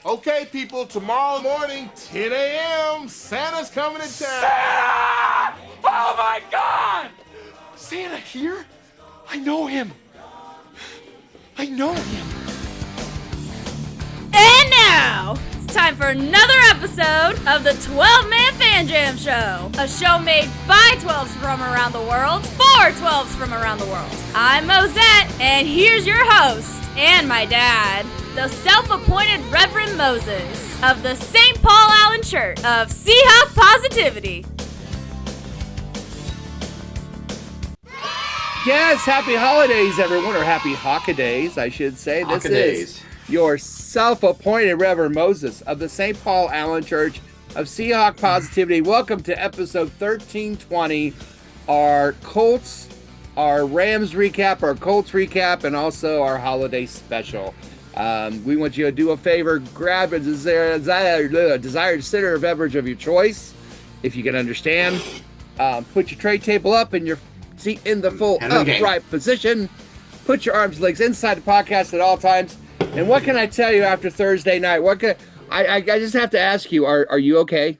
Okay, people, tomorrow morning, 10 a.m., Santa's coming to town. Santa! Oh my God! Santa here? I know him. I know him. And now, it's time for another episode of the 12-Man Fan Jam Show. A show made by 12s from around the world, for 12s from around the world. I'm Mosette, and here's your host, and my dad, the self-appointed Reverend Moses of the St. Paul Allen Church of Seahawk Positivity. Yes, happy holidays, everyone, or happy Hawkidays, I should say. This is your self-appointed Reverend Moses of the St. Paul Allen Church of Seahawk Positivity. Welcome to episode 1320, our Colts, our Rams recap, our Colts recap, and also our holiday special. We want you to do a favor, grab a desired cider or beverage of your choice, if you can understand. Put your tray table up and your seat in the full upright position. Put your arms and legs inside the podcast at all times. And what can I tell you after Thursday night? I just have to ask you, are you okay?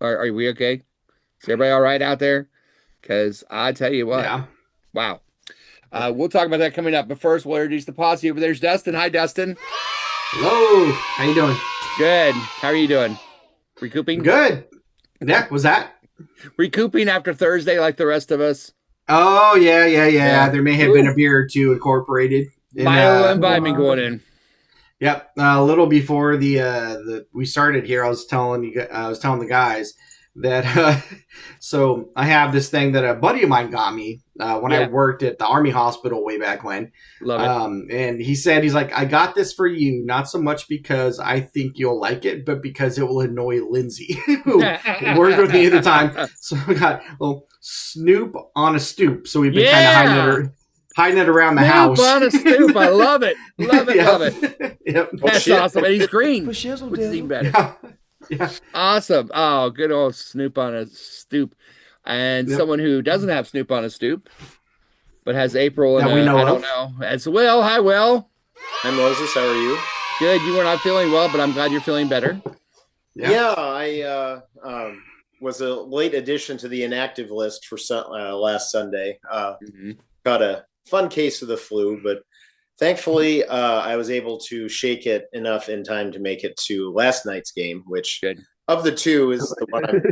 Are we okay? Is everybody all right out there? Because I tell you what. Yeah. Wow. We'll talk about that coming up. But first, we'll introduce the posse. Over there's Dustin. Hi, Dustin. Hello. How you doing? Good. How are you doing? Recouping? Good. Yeah, was that? Recouping after Thursday like the rest of us. Oh, yeah. There may have been a beer or two incorporated. Milo and Biden going in. Yep. A little before the we started here, I was telling the guys that so I have this thing that a buddy of mine got me when I worked at the Army hospital way back when. Love it. And he said, he's like, I got this for you, not so much because I think you'll like it, but because it will annoy Lindsay, who worked with me at the time. So we got a little Snoop on a stoop. So we've been kind of hiding it around the house. On a stoop. I love it. Love it. Love it. Yep. That's awesome. And he's green, which is even better. Yeah. Awesome. Oh, good old Snoop on a stoop. And someone who doesn't have Snoop on a stoop, but has April and I don't know. As Will. Hi, Will. Hi, Moses. How are you? Good. You were not feeling well, but I'm glad you're feeling better. Yeah, I was a late addition to the inactive list for last Sunday. Got a fun case of the flu, but thankfully, I was able to shake it enough in time to make it to last night's game, which of the two is the one I'm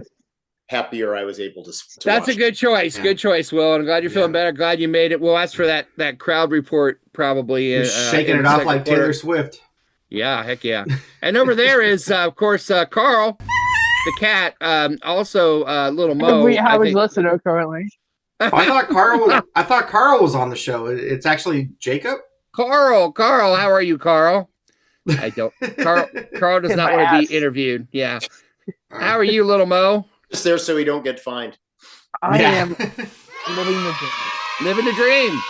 happier I was able to That's watch. A good choice. Yeah. Good choice, Will. I'm glad you're feeling better. Glad you made it. We'll ask for that crowd report probably. Shaking it off like Taylor Swift. Yeah, heck yeah. And over there is, of course, Carl, the cat. Also, little Mo. We have a listener currently. I thought Carl was on the show. It's actually Jacob. Carl, how are you, Carl? I don't. Carl does not want to be interviewed. Yeah. How are you, little Mo? Just there so we don't get fined. I am living the dream.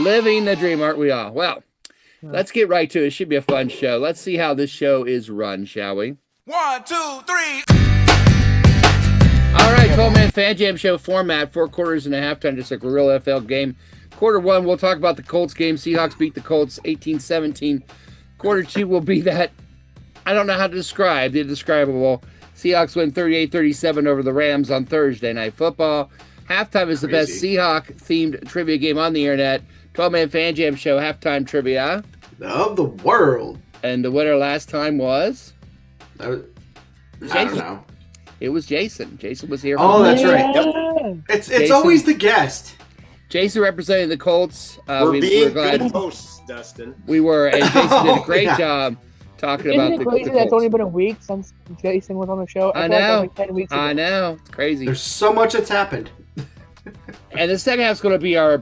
Living the dream, aren't we all? Well, let's get right to it. It should be a fun show. Let's see how this show is run, shall we? 1, 2, 3. All right, 12-Man Fan Jam Show format, 4 quarters and a halftime, just like a real NFL game. Quarter 1, we'll talk about the Colts game. Seahawks beat the Colts 18-17. Quarter 2 will be that, I don't know how to describe, the indescribable. Seahawks win 38-37 over the Rams on Thursday Night Football. Halftime is the best Seahawk-themed trivia game on the internet. 12-Man Fan Jam Show halftime trivia. Of the world. And the winner last time was? I don't know. It was Jason. Jason was here. Oh, that's right. Yep. It's always the guest. Jason representing the Colts. We're being good hosts, Dustin. We were, and Jason did a great job talking about the Colts. Isn't it crazy that it's only been a week since Jason was on the show? I know. Like 10 weeks ago. I know. It's crazy. There's so much that's happened. And the second half is going to be our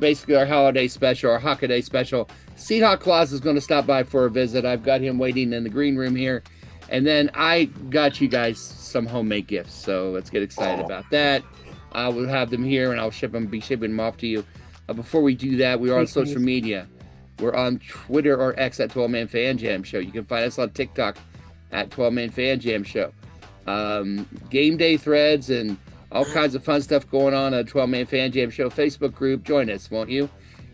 holiday special, our Hawkiday special. Seahawk Claus is going to stop by for a visit. I've got him waiting in the green room here. And then I got you guys some homemade gifts. So let's get excited about that. I will have them here and I'll be shipping them off to you. Before we do that, we are on social media. We're on Twitter or X at 12-Man Fan Jam Show. You can find us on TikTok at 12-Man Fan Jam Show. Game day threads and all kinds of fun stuff going on at 12-Man Fan Jam Show Facebook group. Join us, won't you?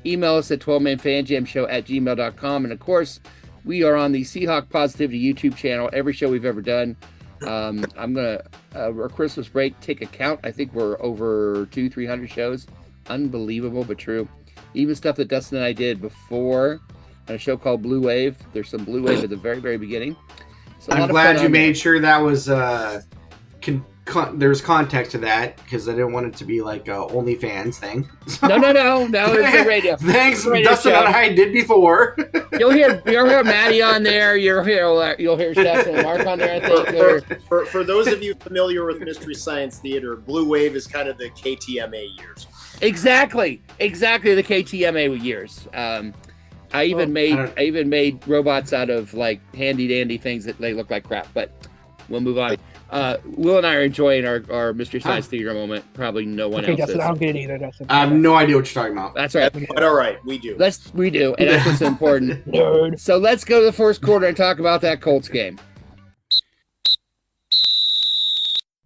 Email us at 12manfanjamshow@gmail.com. And, of course, We are on the Seahawk Positivity YouTube channel. Every show we've ever done. I'm gonna our Christmas break take account. I think we're over 200-300 shows. Unbelievable, but true. Even stuff that Dustin and I did before on a show called Blue Wave. There's some Blue Wave at the very, very beginning. So I'm glad you made sure that was there's context to that, because I didn't want it to be like a OnlyFans thing. No. It's a radio. Thanks, radio Dustin show. and I did before. You'll hear Maddie on there. You'll hear Steph and Mark on there. I think. For those of you familiar with Mystery Science Theater, Blue Wave is kind of the KTMA years. Exactly the KTMA years. I even made robots out of like handy dandy things that they look like crap. But we'll move on. Will and I are enjoying our Mystery Science Theater moment. Probably no one else Justin, is. I don't get it either, Justin. I have no idea what you're talking about. That's right. But all right, we do. We do, and that's what's important. Nerd. So let's go to the first quarter and talk about that Colts game.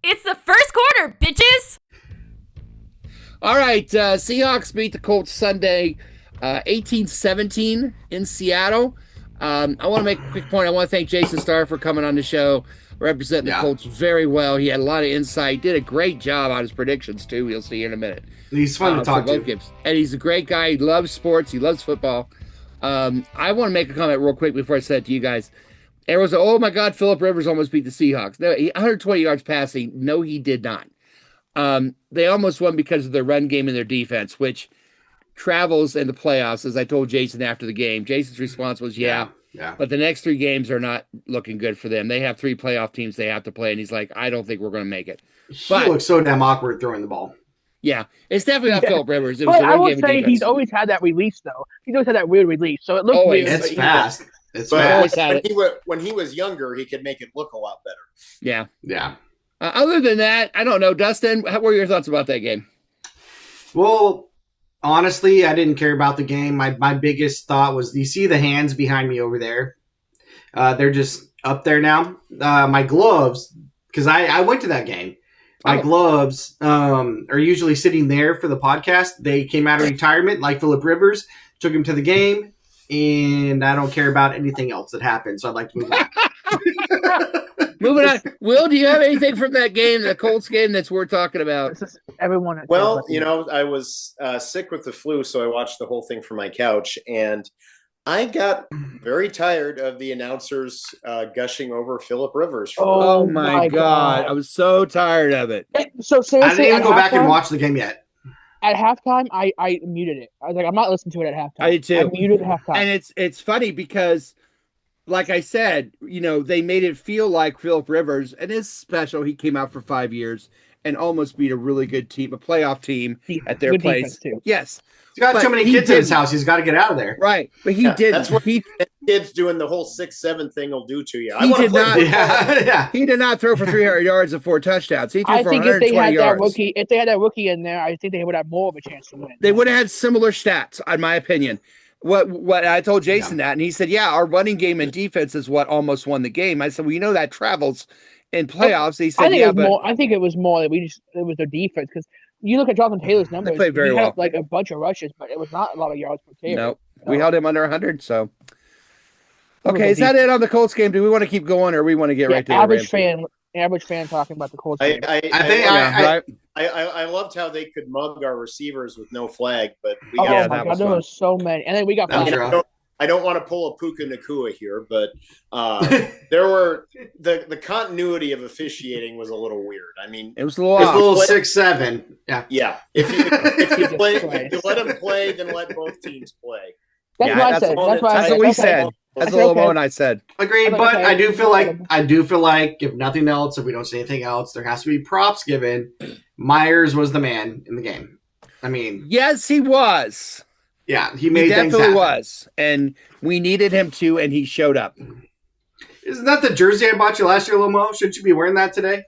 It's the first quarter, bitches! All right, Seahawks beat the Colts Sunday, 18-17 in Seattle. I want to make a quick point. I want to thank Jason Starr for coming on the show, representing the Colts very well. He had a lot of insight, did a great job on his predictions, too. We'll see here in a minute. He's fun to talk to. Games. And he's a great guy. He loves sports. He loves football. I want to make a comment real quick before I say it to you guys. There was oh my God, Phillip Rivers almost beat the Seahawks. No, 120 yards passing. No, he did not. They almost won because of their run game and their defense, which travels in the playoffs, as I told Jason after the game. Jason's response was, yeah. But the next 3 games are not looking good for them. They have 3 playoff teams they have to play, and he's like, I don't think we're going to make it. He looks so damn awkward throwing the ball. Yeah, it's definitely not Phillip Rivers. It was I will say he's always had that release, though. He's always had that weird release, so it looks weird. It's fast. When he was younger, he could make it look a lot better. Yeah. Other than that, I don't know. Dustin, what were your thoughts about that game? Well, honestly, I didn't care about the game. My biggest thought was, do you see the hands behind me over there? They're just up there now. My gloves, because I went to that game. My gloves are usually sitting there for the podcast. They came out of retirement, like Phillip Rivers, took him to the game, and I don't care about anything else that happened, so I'd like to move on. Moving on. Will, do you have anything from that game, the Colts game, that's worth talking about? Everyone. Well, I was sick with the flu, so I watched the whole thing from my couch, and I got very tired of the announcers gushing over Phillip Rivers. Oh my God. I was so tired of it. So seriously, I didn't even go back and watch the game yet. At halftime, I muted it. I was like, I'm not listening to it at halftime. I did too. I muted at halftime. And it's funny because, like I said, they made it feel like Phillip Rivers, and it's special. He came out for 5 years and almost beat a really good team, a playoff team at their place. Too. Yes. He's got too many kids in his house. He's got to get out of there. Right. But he did. That's what kids doing the whole 6-7 thing will do to you. He did not throw for 300 yards and 4 touchdowns. He threw for 120 if they had yards. If they had that rookie in there, I think they would have more of a chance to win. They would have had similar stats, in my opinion. What I told Jason that, and he said, yeah, our running game and defense is what almost won the game. I said, well, that travels in playoffs. He said, I think it was more that it was their defense, because you look at Jonathan Taylor's numbers. They played very well. Had, like a bunch of rushes, but it was not a lot of yards per Taylor. No, we held him under 100. So, okay, is that it on the Colts game? Do we want to keep going, or we want to get right to the Rams? Average fan talking about the Colts game. I loved how they could mug our receivers with no flag, but we got my God, there were so many, and then we got. I don't want to pull a Puka Nakua here, but there were the continuity of officiating was a little weird. I mean, it was a little 6-7. Yeah. If you let them play, then let both teams play. That's what I said. That's what we said. That's what Mo and I said. Agreed, but I do feel like if nothing else, if we don't say anything else, there has to be props given. Myers was the man in the game. I mean, yes, he was. Yeah, he made things happen. Definitely was, and we needed him to, and he showed up. Isn't that the jersey I bought you last year, Lomo? Shouldn't you be wearing that today?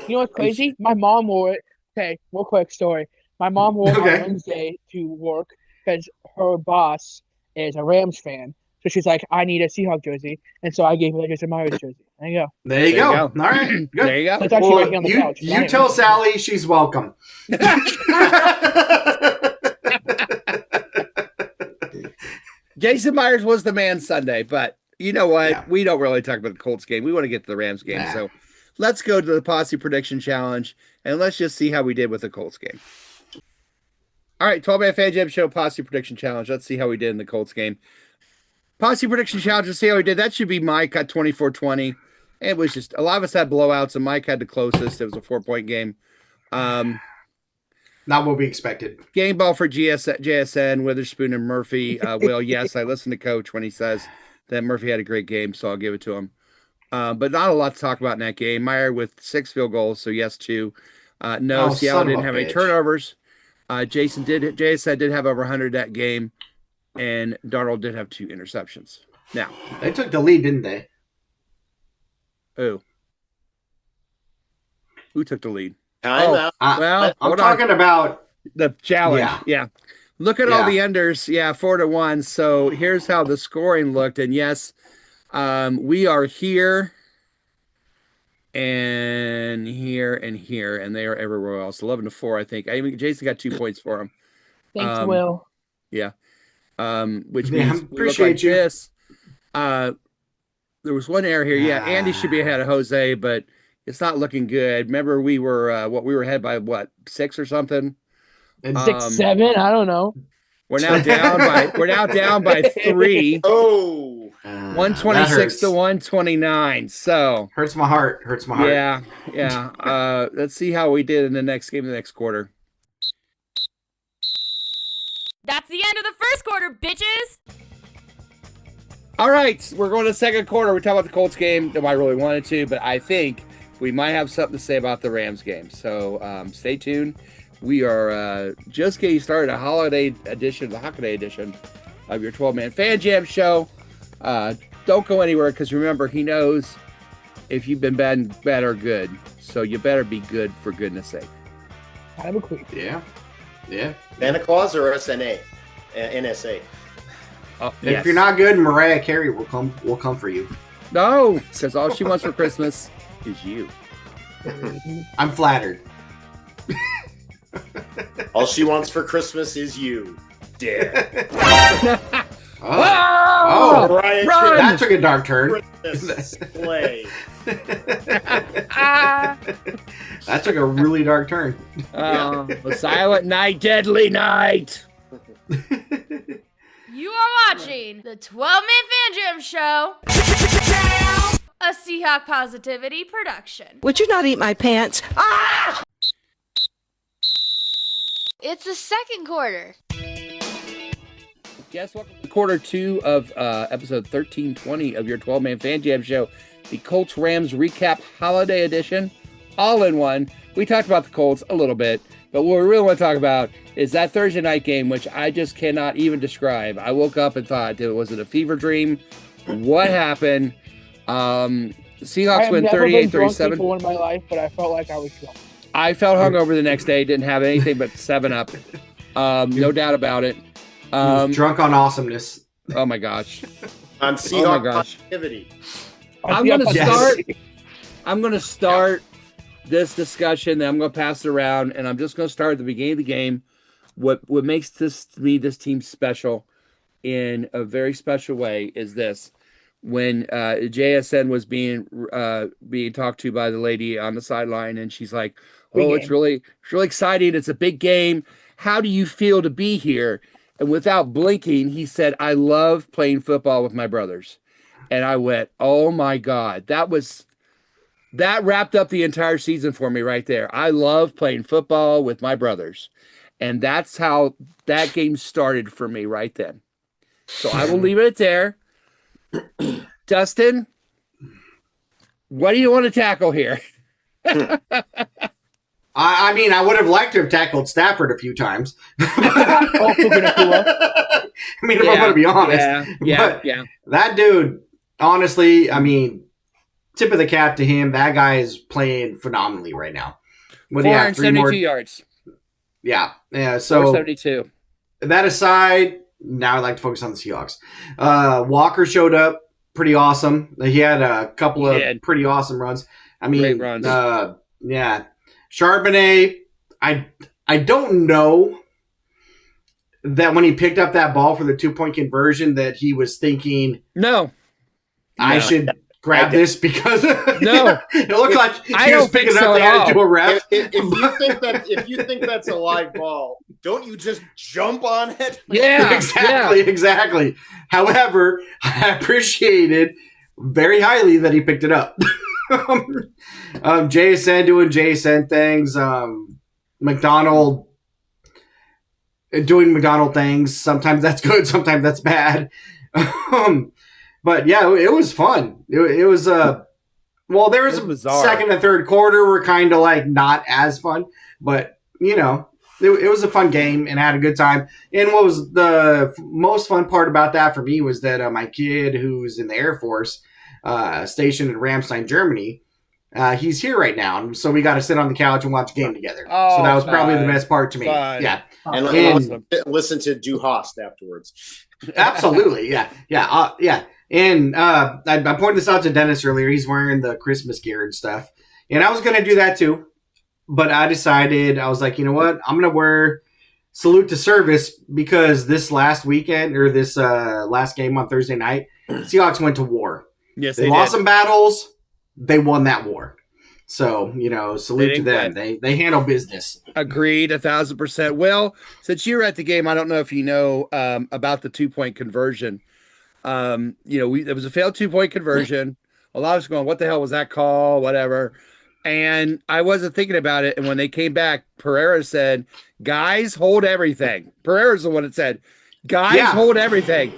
You know what's crazy? My mom wore it. Okay, real quick story. My mom wore it on Wednesday to work because her boss is a Rams fan. So she's like, I need a Seahawk jersey. And so I gave her the Jason Myers jersey. There you go. There you go. All right. Good. There you go. It's actually right here on the couch. You tell Sally she's welcome. Jason Myers was the man Sunday, but You know what? Yeah. We don't really talk about the Colts game. We want to get to the Rams game. Nah. So let's go to the Posse Prediction Challenge, and let's just see how we did with the Colts game. All right, 12-Man Fan Jam Show Posse Prediction Challenge. Let's see how we did in the Colts game. Posse Prediction Challenge, let's see how we did. That should be Mike at 24-20. It was just, a lot of us had blowouts, and Mike had the closest. It was a 4-point game. Not what we expected. Game ball for JSN, Witherspoon, and Murphy. Will, yes, I listened to Coach when he says that Murphy had a great game, so I'll give it to him. But not a lot to talk about in that game. Meyer with 6 field goals, so yes, 2. No, Seattle didn't have any turnovers. JSN did have over 100 that game, and Darnold did have 2 interceptions. Now, they took the lead, didn't they? Who took the lead? Time out. Well, I'm talking about the challenge. Yeah. Look at all the unders. Yeah, 4-1. So here's how the scoring looked. And yes, we are here and here and here, and they are everywhere else. 11-4, I think. Jason got 2 points for him. Thanks, Will. Yeah. Which means we look like this. There was one error here. Yeah, Andy should be ahead of Jose, but it's not looking good. Remember, we were ahead by 6 or something? 6, 7, I don't know. We're now down by 3. Oh, 126 to 129. So hurts my heart. Yeah. Let's see how we did in the next game, the next quarter. That's the end of the first quarter, bitches. All right, we're going to the second quarter. We talked about the Colts game. Nobody really wanted to, but I think we might have something to say about the Rams game. So stay tuned. We are just getting started, a holiday edition, the Hawkiday edition of your 12-Man Fan Jam show. Don't go anywhere, because remember, he knows if you've been bad or good. So you better be good, for goodness sake. I have a quick. Yeah. Santa Claus or SNA? NSA? If you're not good, Mariah Carey will come for you. No, because all she wants for Christmas is you. I'm flattered. All she wants for Christmas is you. Dare. Oh, Mariah run! That took a dark turn. Christmas sleigh. That took a really dark turn. A silent night, deadly night. You are watching the 12-Man Fan Jam Show, a Seahawk Positivity production. Would you not eat my pants? Ah! It's the second quarter. Guess what? Quarter 2 of episode 1320 of your 12-Man Fan Jam show, the Colts Rams Recap Holiday Edition, all in one. We talked about the Colts a little bit, but what we really want to talk about is that Thursday night game, which I just cannot even describe. I woke up and thought, was it a fever dream? What happened? Seahawks win 38-37. One in my life, but I felt like I was drunk. I felt hungover the next day. Didn't have anything but 7-Up. No doubt about it. Drunk on awesomeness. Oh my gosh. On Seahawk Positivity. I'm going to start this discussion, then I'm going to pass it around, and I'm just going to start at the beginning of the game. What makes this team special in a very special way is this. When JSN was being talked to by the lady on the sideline, and she's like, it's really exciting. It's a big game. How do you feel to be here? And without blinking, he said, I love playing football with my brothers. And I went, oh my God, that wrapped up the entire season for me right there. I love playing football with my brothers. And that's how that game started for me right then. So I will leave it there. Dustin, what do you want to tackle here? I mean, I would have liked to have tackled Stafford a few times. I mean, if I'm going to be honest. Yeah. That dude, honestly, I mean, tip of the cap to him. That guy is playing phenomenally right now. What do you have? 472 yards. Yeah. So 472. That aside, now I'd like to focus on the Seahawks. Walker showed up pretty awesome. He had a couple of pretty awesome runs. I mean, great runs. Yeah. Charbonnet, I don't know that when he picked up that ball for the 2-point conversion that he was thinking, no, I should grab this because no, it looked like he was picking up the hand to a ref. If you think that's a live ball, don't you just jump on it? Yeah, exactly. However, I appreciated very highly that he picked it up. JSN doing JSN things. McDonald doing McDonald things. Sometimes that's good, sometimes that's bad. But yeah, it was fun. It was there was a second and third quarter were kind of like not as fun, but you know, it was a fun game and I had a good time. And what was the most fun part about that for me was that my kid who's in the Air Force, stationed in Ramstein, Germany, he's here right now, so we got to sit on the couch and watch a game together. Oh, so that was probably the best part to me. Fun. Yeah, and listen to Du Hast afterwards. Absolutely, yeah. And I pointed this out to Dennis earlier. He's wearing the Christmas gear and stuff, and I was going to do that too, but I decided I was like, you know what, I'm going to wear salute to service because this last weekend or this last game on Thursday night, Seahawks went to war. Yes, they lost some battles. They won that war. So, you know, salute to them. They handle business. Agreed, 1,000%. Well, since you were at the game, I don't know if you know about the 2-point conversion. You know, it was a failed 2-point conversion. A lot of us going, what the hell was that call? Whatever. And I wasn't thinking about it. And when they came back, Pereira said, guys, hold everything. Pereira's the one that said, guys, hold everything.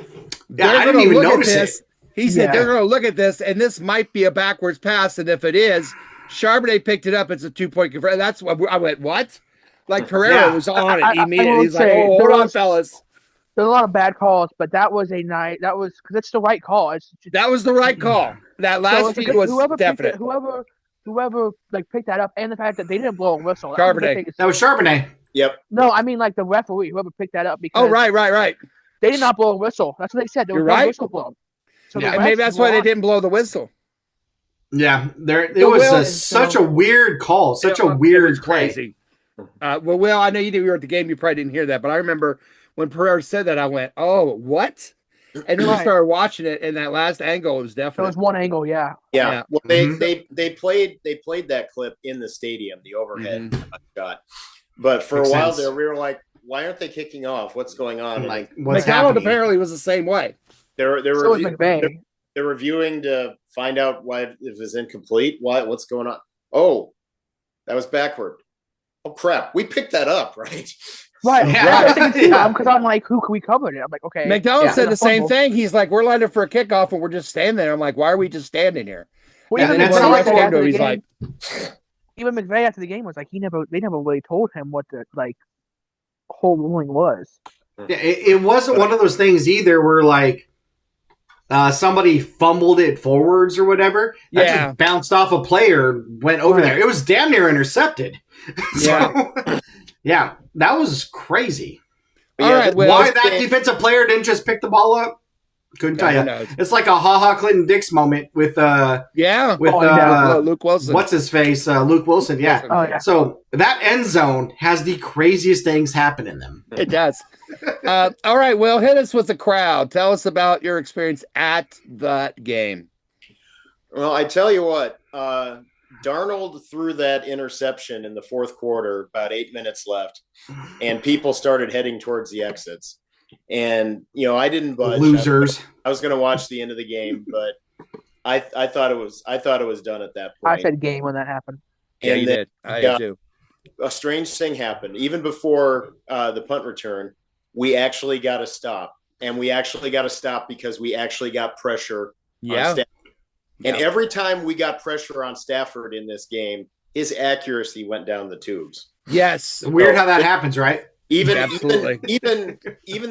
Yeah, I didn't even notice it. He said they're going to look at this, and this might be a backwards pass. And if it is, Charbonnet picked it up. It's a 2-point conversion. That's what I went, what? Like Pereira was on it immediately. He's like, oh, hold on, fellas. There's a lot of bad calls, but that was a night. That was because it's the right call. That was the right call. That last feed was definite. Whoever like picked that up, and the fact that they didn't blow a whistle. That was Charbonnet. Yep. No, I mean like the referee, whoever picked that up. Because right. They did not blow a whistle. That's what they said. There was no whistle blown. So and maybe that's why they didn't blow the whistle. Yeah, it was such a weird call, such a weird play. Crazy. Well, I know you were at the game. You probably didn't hear that, but I remember when Pereira said that, I went, "Oh, what?" And then we started watching it, and that last angle was definitely. There was one angle, yeah. Well, they played that clip in the stadium, the overhead shot. But for a while there, we were like, "Why aren't they kicking off? What's going on?" Like, what's McDonald happening? Apparently was the same way. They're reviewing to find out why it was incomplete. What's going on? Oh, that was backward. Oh crap! We picked that up, right? Right. Because I'm like, who can we cover it? I'm like, okay. McDonald said the same thing. He's like, we're lined up for a kickoff, and we're just standing there. I'm like, why are we just standing here? Well, even McVay after the game was like, they never really told him what the whole ruling was. Yeah, it wasn't one of those things either where like somebody fumbled it forwards or whatever. That just bounced off a player, went over there. It was damn near intercepted. Yeah, that was crazy. Why that defensive player didn't just pick the ball up? Couldn't tell you. It's like a Ha Clinton Dix moment with Luke Wilson. What's his face? Luke Wilson. Yeah. Oh, yeah. So that end zone has the craziest things happen in them. It does. All right. Well, hit us with the crowd. Tell us about your experience at that game. Well, I tell you what. Darnold threw that interception in the fourth quarter, about 8 minutes left, and people started heading towards the exits. And I didn't budge. Losers. I was going to watch the end of the game, but I thought it was done at that point. I said game when that happened. Yeah, you did. I did too. A strange thing happened. Even before the punt return, we actually got to stop, and we actually got to stop because we actually got pressure. On Stafford. And every time we got pressure on Stafford in this game, his accuracy went down the tubes. Yes. Weird how that happens, right? Even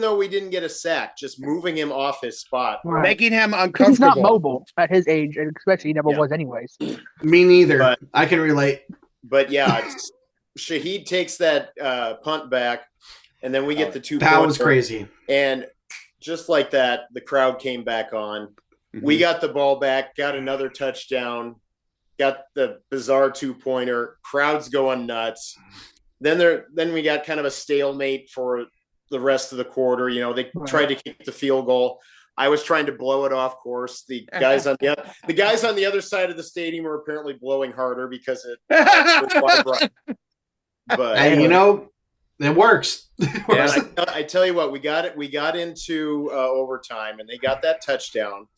though we didn't get a sack, just moving him off his spot. Right. Making him uncomfortable. He's not mobile at his age, and especially he never was anyways. Me neither. But I can relate. But yeah, Shaheed takes that punt back, and then we get the 2 points. That was crazy. And just like that, the crowd came back on. Mm-hmm. We got the ball back, got another touchdown, got the bizarre 2-pointer, crowd's going nuts. Then we got kind of a stalemate for the rest of the quarter. They tried to kick the field goal. I was trying to blow it off course. The guys on the other side of the stadium were apparently blowing harder because it was bright. But hey, it works. I tell you what, we got it. We got into overtime, and they got that touchdown.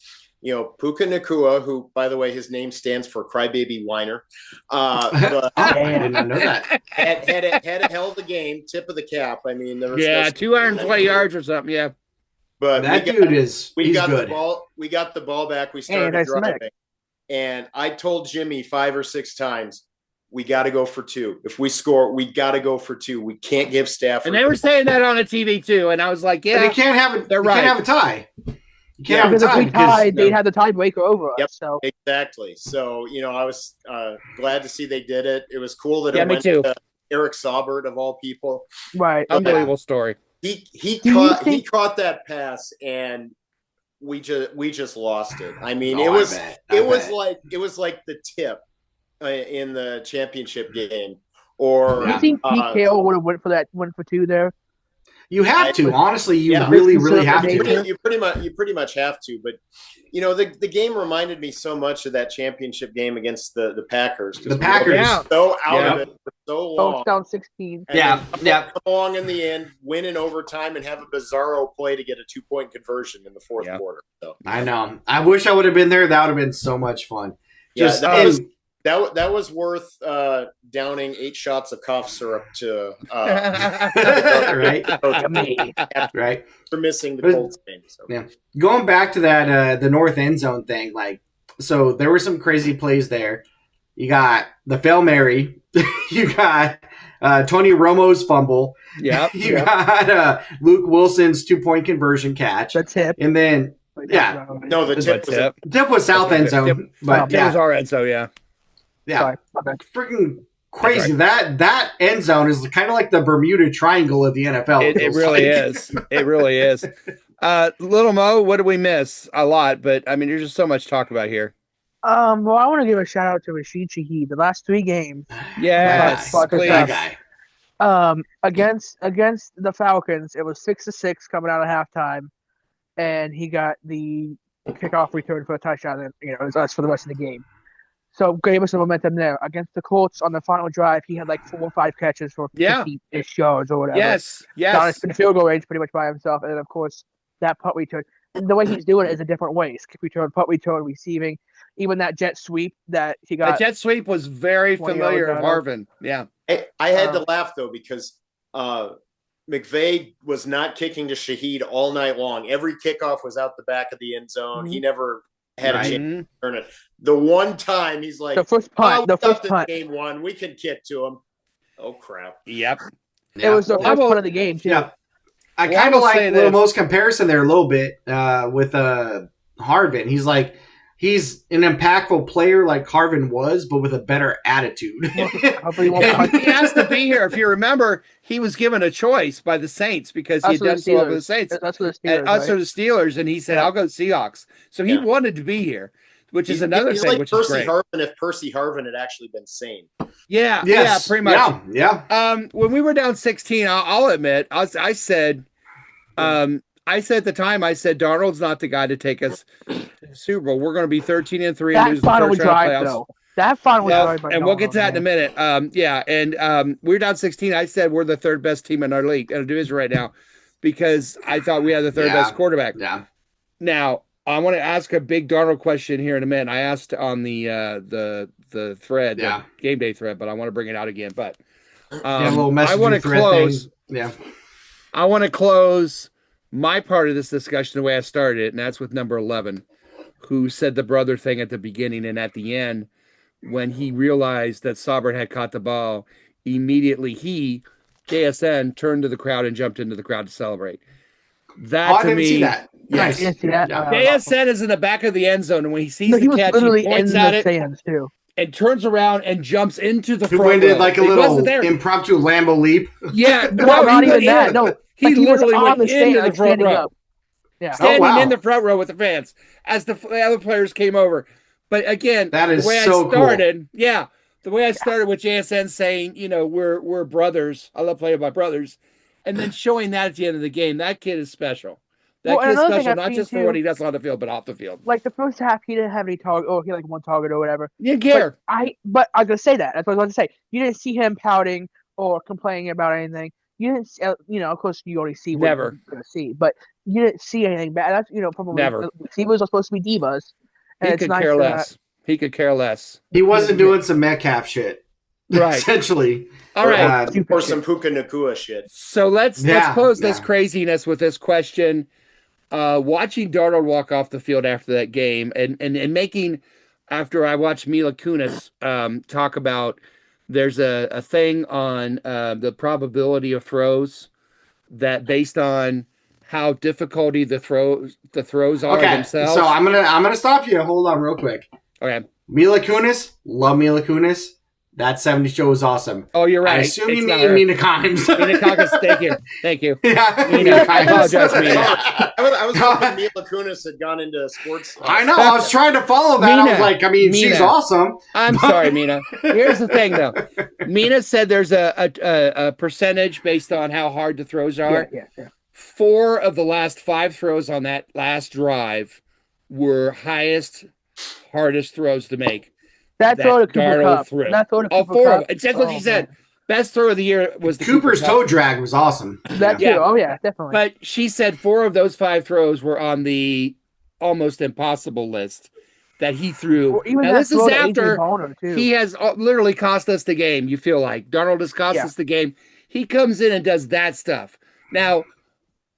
Puka Nakua, who, by the way, his name stands for Crybaby Whiner. But I did not know that. had a hell of a game. Tip of the cap. I mean, there was 220 yards or something. Yeah, but that dude is. He's good. We got the ball back. We started driving, and I told Jimmy 5 or 6 times, we got to go for 2. If we score, we got to go for 2. We can't give Stafford. And they were saying that on the TV too, and I was like, yeah, they can't have it. They're right. Can't have a tie. You can't because if we tied, they'd have the tiebreaker over us. Yep, so exactly. So I was glad to see they did it. It was cool that it went to Eric Saubert of all people. Right, unbelievable story. He caught that pass, and we just lost it. I mean, it was like the tip in the championship game. Or you think Pete Carroll would have went for 2 there? You have to. Honestly, you really have to. You pretty much have to. But the game reminded me so much of that championship game against the Packers. The Packers were so out of it for so long. Down 16. Come along in the end, win in overtime, and have a bizarro play to get a 2-point conversion in the fourth quarter. So. I know. I wish I would have been there. That would have been so much fun. That was worth downing 8 shots of cough syrup to right for missing the Colts game. So. Yeah, going back to that the north end zone thing, so there were some crazy plays there. You got the Fail Mary, you got Tony Romo's fumble, you got Luke Wilson's 2-point conversion catch. That's it, and then. Yeah, no, the tip was south end zone, but it was our end zone. Yeah. Freaking crazy. Right. That end zone is kind of like the Bermuda Triangle of the NFL. It really is. It really is. Little Mo, what did we miss? A lot, but I mean, there's just so much to talk about here. Well, I want to give a shout out to Rashid Shaheed. The last 3 games, yes, that guy. Against the Falcons, it was 6-6 coming out of halftime. And he got the kickoff return for a touchdown, and it was us for the rest of the game. So gave us some momentum there. Against the Colts on the final drive, he had 4 or 5 catches for 50-ish yards or whatever. Yes. Got us in field goal range pretty much by himself, and then of course that punt return. And the way he's doing it is a different way: kick return, punt return, receiving. Even that jet sweep that he got. The jet sweep was very familiar of Harvin. Yeah. I had to laugh though because. McVay was not kicking to Shaheed all night long. Every kickoff was out the back of the end zone. He never had a chance to turn it. The one time he's like, the first punt, game 1, we can kick to him. Oh crap! Yep, it was the first punt of the game too. Yeah, I kind of like Little Mo's comparison there a little bit with Harvin. He's an impactful player like Harvin was, but with a better attitude. He has to be here. If you remember, he was given a choice by the Saints because he had done so well for the Saints. That's for the Steelers. Us are the Steelers, and he said, "I'll go Seahawks." So he wanted to be here, which is another thing. Which Percy is great. Harvin, if Percy Harvin had actually been sane. Yeah, pretty much. Yeah. When we were down 16, I'll admit, I said at the time, Darnold's not the guy to take us to the Super Bowl. We're going to be 13-3 and lose the first round playoffs. Though. That final drive, and we'll get to that in a minute. We were down 16. I said we're the 3rd best team in our league, in our division right now, because I thought we had the 3rd best quarterback. Yeah. Now I want to ask a big Darnold question here in a minute. I asked on the thread, the game day thread, but I want to bring it out again. But a little I want to close. Yeah. I want to close my part of this discussion the way I started it, and that's with number 11, who said the brother thing at the beginning, and at the end, when he realized that Saubert had caught the ball, immediately KSN, turned to the crowd and jumped into the crowd to celebrate. That to me, see that. Yes. I didn't see that. KSN is in the back of the end zone, and when he sees the catch, he points at it stands too. and turns around and jumps into the front row. Did a he little impromptu Lambo leap. Yeah, not even that. No. He literally went into the front row. Up. Yeah. Standing in the front row with the fans as the other players came over. But again, that is the way so I started, cool. The way I started with JSN saying, we're brothers. I love playing with my brothers. And then showing that at the end of the game, that kid is special. That kid's another thing special, I've not seen just for too, what he does on the field, but off the field. Like the first half, he didn't have any target, or he had like one target or whatever. You didn't care. But I was gonna say that. That's what I was going to say. You didn't see him pouting or complaining about anything. You didn't, of course, you already see what you're going to see, but you didn't see anything bad. That's, from Never. Receivers are supposed to be divas. And He could care less. He could care less. He wasn't doing some Metcalf shit. Right. Essentially. All right. Or some Puka Nakua shit. So let's close this craziness with this question. Watching Darnold walk off the field after that game and making, after I watched Mila Kunis talk about, there's a thing on the probability of throws that based on how difficulty the throws are themselves. So I'm gonna stop you. Hold on real quick. Okay. Mila Kunis, love Mila Kunis. That 70 show was awesome. Oh, you're right. I assume you mean Mina Kimes. Mina Kimes, thank you. Yeah, Mina, I apologize, Mina. I was hoping Mila Kunis had gone into sports. I know. I was trying to follow that. Mina, I was like, she's awesome. I'm sorry, Mina. Here's the thing, though. Mina said there's a percentage based on how hard the throws are. Yeah. 4 of the last 5 throws on that last drive were hardest throws to make. That throw to Cooper Kupp. Threw. That throw to Cooper 4 Kupp. of them. That's what she said. Man. Best throw of the year was the Cooper's toe drag was awesome. That too. Oh yeah, definitely. But she said 4 of those 5 throws were on the almost impossible list that he threw. Now this is after he has literally cost us the game. You feel like Darnold has cost us the game. He comes in and does that stuff. Now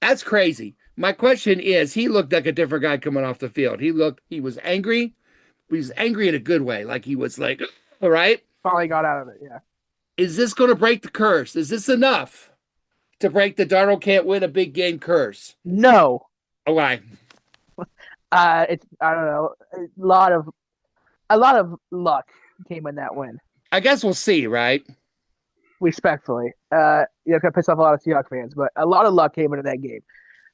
that's crazy. My question is, he looked like a different guy coming off the field. He was angry. He was angry in a good way. Like he was like, all right. Finally got out of it, yeah. Is this going to break the curse? Is this enough to break the Darnold can't win a big game curse? No. Why? I don't know. A lot of luck came in that win. I guess we'll see, right? Respectfully. Gonna piss off a lot of Seahawks fans, but a lot of luck came into that game.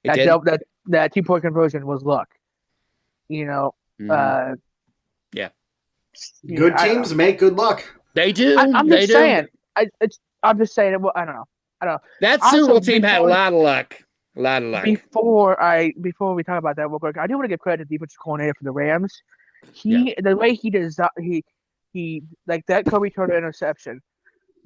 That 2-point conversion was luck. Good teams make good luck. They do. I'm just saying. I'm just saying. Well, I don't know. That Super Bowl team had a lot of luck. Before we talk about that real quick, I do want to give credit to the defensive coordinator for the Rams. The way he does he like that Kobe Turner interception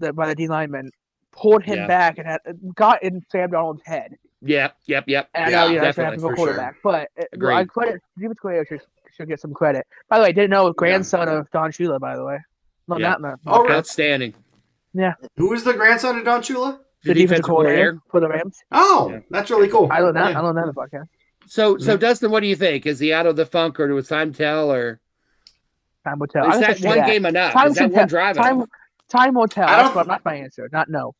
by the D lineman pulled him back and got in Sam Darnold's head. Yep. And I know that's what happened to a quarterback, but I credit defensive coordinator should get some credit. By the way, I didn't know grandson of Don Shula. By the way, outstanding. Yeah. Who is the grandson of Don Shula? The defensive coordinator for the Rams. Oh, that's really cool. I learned that. I learned that in the podcast. So Dustin, what do you think? Is he out of the funk, or was time tell, or time will tell? Is that one game enough? Is that one drive enough? Time will tell. That's my answer. Not no.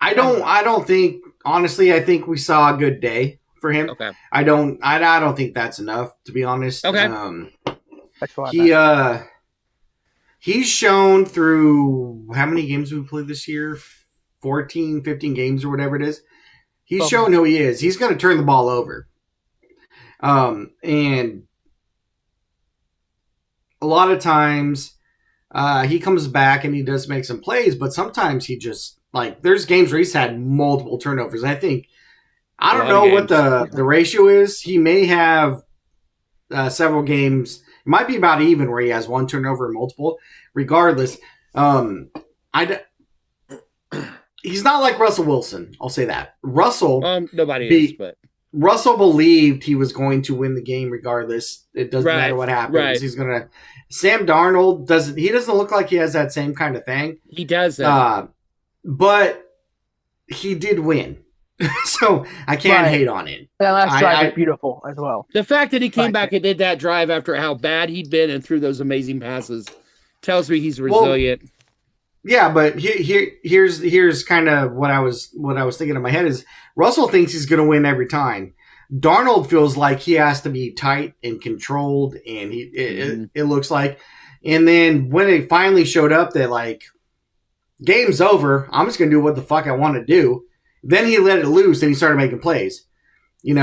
I don't think. Honestly, I think we saw a good day for him. Okay. I don't think that's enough, to be honest. Okay. He's shown through how many games we played this year? 14, 15 games or whatever it is. He's shown who he is. He's going to turn the ball over. And a lot of times he comes back and he does make some plays, but sometimes he just, there's games where he's had multiple turnovers. I don't know what the ratio is. He may have several games. It might be about even where he has one turnover and multiple. Regardless, he's not like Russell Wilson. I'll say that. But Russell believed he was going to win the game regardless. It doesn't matter what happens. Right. He's gonna. Sam Darnold doesn't. He doesn't look like he has that same kind of thing. He doesn't. But he did win. So I can't hate on it. That last drive was beautiful as well. The fact that he came back and did that drive after how bad he'd been and threw those amazing passes tells me he's resilient. Yeah, but here's kind of what I was thinking in my head is Russell thinks he's going to win every time. Darnold feels like he has to be tight and controlled, and it looks like. And then when it finally showed up that game's over, I'm just going to do what the fuck I want to do. Then he let it loose and he started making plays, and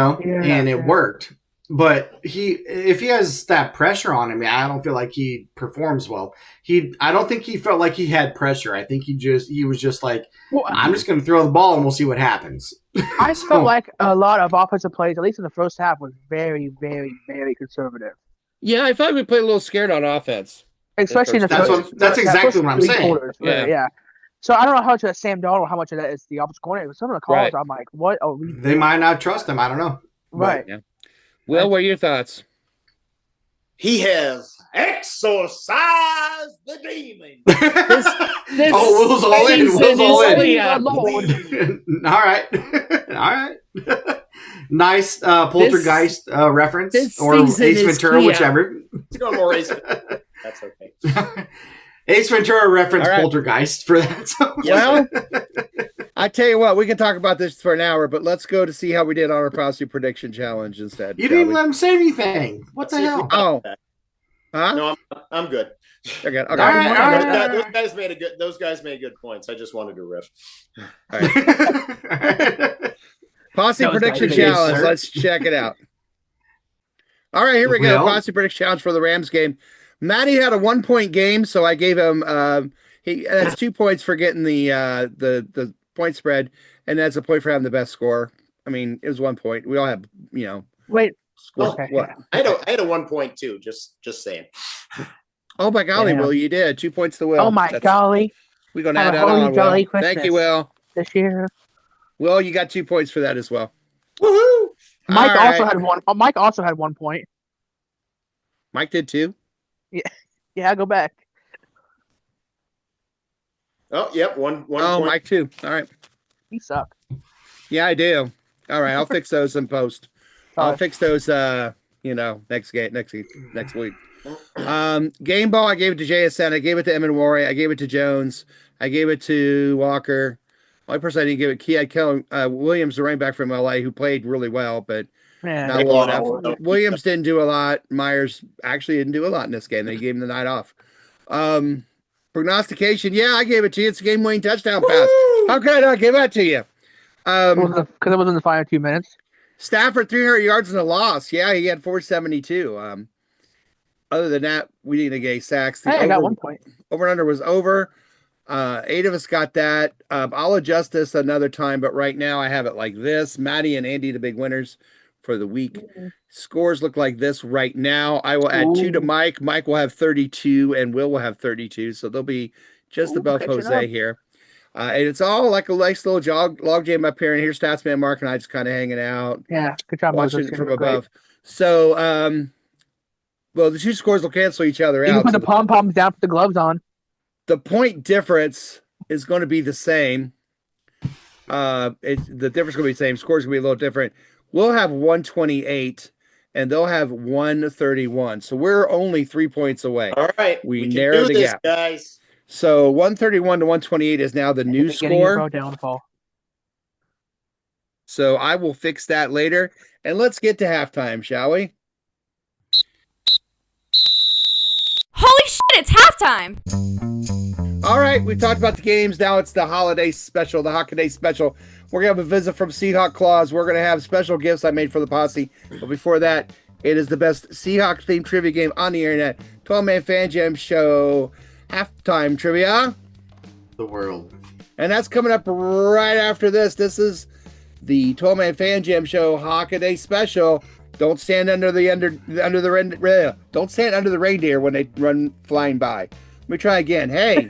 it worked. but if he has that pressure on him, I don't feel like he performs well. I don't think he felt like he had pressure. I think he was just like, I'm just going to throw the ball and we'll see what happens. I felt like a lot of offensive plays, at least in the first half, was very, very, very conservative. Yeah, I thought we played a little scared on offense. Especially in the first. That's exactly what I'm saying. Quarters, yeah. So I don't know how much of that Sam Darnold, how much of that is the offensive coordinator. Some of the calls, right. I'm like, what are we doing? They might not trust him. I don't know. Right. Yeah. Will, what are your thoughts? He has exorcised the demon. Will's all in. Will's all in. All right. Nice poltergeist reference or Ace Ventura, whichever. More Ace Ventura. That's okay. Ace Ventura reference poltergeist for that. So. Well, I tell you what, we can talk about this for an hour, but let's go to see how we did on our Posse Prediction Challenge instead. You didn't let him say anything. What the hell? Oh. Huh? No, I'm good. Okay. All right. Those guys made good points. I just wanted to riff. All right. Posse Prediction Challenge. Let's check it out. All right, here we go. Posse Prediction Challenge for the Rams game. Matty had a 1-point game, so I gave him that's 2 points for getting the point spread, and that's a point for having the best score. I mean, it was 1 point. We all have, Wait. Okay. What? I had a 1 point too. Just saying. Oh my golly, Will, you did 2 points to Will. Oh my golly. We're gonna add that on. Will. Thank you, Will. This year. Will, you got 2 points for that as well. Woohoo! Mike also had one. Mike also had 1 point. Mike did too. Yeah. Go back. Oh, yep. One Oh, point. Mike too. All right. You suck. Yeah, I do. All right, I'll fix those in post. I'll fix those. Next week. Game ball. I gave it to JSN. I gave it to Emin-Wari. I gave it to Jones. I gave it to Walker. Only person I didn't give it. He had Kellen Williams, the running back from LA, who played really well, but not well enough. Williams didn't do a lot. Myers actually didn't do a lot in this game. They gave him the night off. Prognostication. Yeah, I gave it to you. It's a game-winning touchdown pass. How could I not give that to you? Because it was in the final 2 minutes. Stafford 300 yards in a loss. Yeah, he had 472. Other than that, we didn't get sacks. I got 1 point. Over and under was over. 8 of us got that. I'll adjust this another time, but right now I have it like this. Maddie and Andy, the big winners for the week. Scores look like this right now. I will add 2 to Mike. Mike will have 32, and Will have 32, so they'll be just above Jose here. And it's all like a nice little log jam up here. And here's Statsman Mark and I just kind of hanging out. Yeah, good job. Watching it from above. So, the 2 scores will cancel each other out. You can put the pom-poms down, put the gloves on. The point difference is going to be the same. The difference is going to be the same. Scores going to be a little different. We'll have 128, and they'll have 131. So we're only 3 points away. All right. We narrowed the gap. Guys. So 131 to 128 is now the new score. Downfall. So I will fix that later. And let's get to halftime, shall we? Holy shit, it's halftime! All right, we talked about the games. Now it's the holiday special, the Hawkiday special. We're going to have a visit from Seahawk Claus. We're going to have special gifts I made for the posse. But before that, it is the best Seahawk-themed trivia game on the internet. 12-man Fan Jam Show halftime trivia. The world. And that's coming up right after this. This is the 12-man Fan Jam Show Hawkiday special. Don't stand under the don't stand under the reindeer when they run flying by. Let me try again. Hey,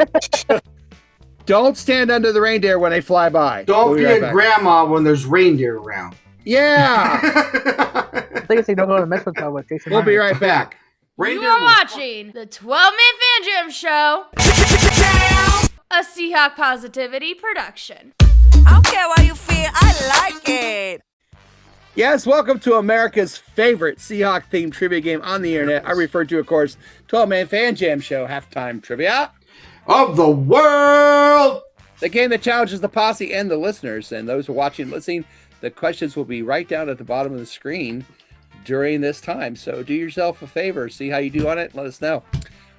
don't stand under the reindeer when they fly by. Don't be a grandma when there's reindeer around. Yeah. I think they don't go to Mexico with Jason. We'll be right back. You are watching the 12-man Fan Jam Show, a Seahawk Positivity production. I don't care how you feel. I like it. Yes, welcome to America's favorite Seahawk-themed trivia game on the internet. I refer to, of course, 12-man Fan Jam Show halftime trivia of the world. The game that challenges the posse and the listeners, and those who are watching and listening. The questions will be right down at the bottom of the screen during this time. So do yourself a favor, see how you do on it, and let us know.